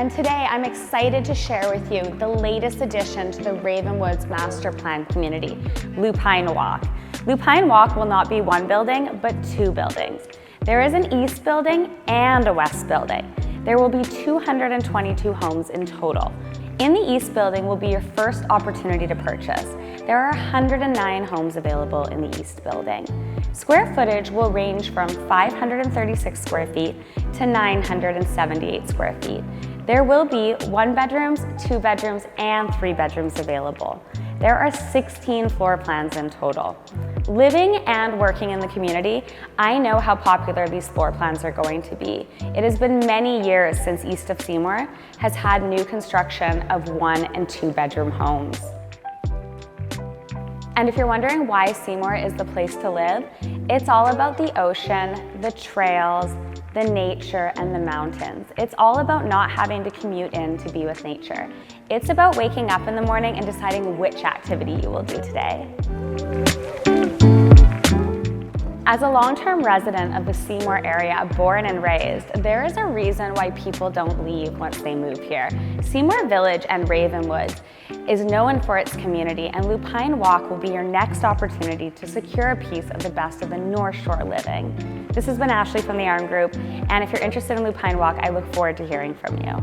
and today I'm excited to share with you the latest addition to the Ravenwoods Master Plan community, Lupine Walk. Lupine Walk will not be one building, but two buildings. There is an east building and a west building. There will be 222 homes in total. In the east building will be your first opportunity to purchase. There are 109 homes available in the east building. Square footage will range from 536 square feet to 978 square feet. There will be 1 bedrooms, 2 bedrooms, and 3 bedrooms available. There are 16 floor plans in total. Living and working in the community, I know how popular these floor plans are going to be. It has been many years since east of Seymour has had new construction of 1 and 2 bedroom homes. And if you're wondering why Seymour is the place to live, it's all about the ocean, the trails, the nature, and the mountains. It's all about not having to commute in to be with nature. It's about waking up in the morning and deciding which activity you will do today. As a long-term resident of the Seymour area, born and raised, there is a reason why people don't leave once they move here. Seymour Village and Ravenwoods is known for its community, and Lupine Walk will be your next opportunity to secure a piece of the best of the North Shore living. This has been Ashley from the ARM Group, and if you're interested in Lupine Walk, I look forward to hearing from you.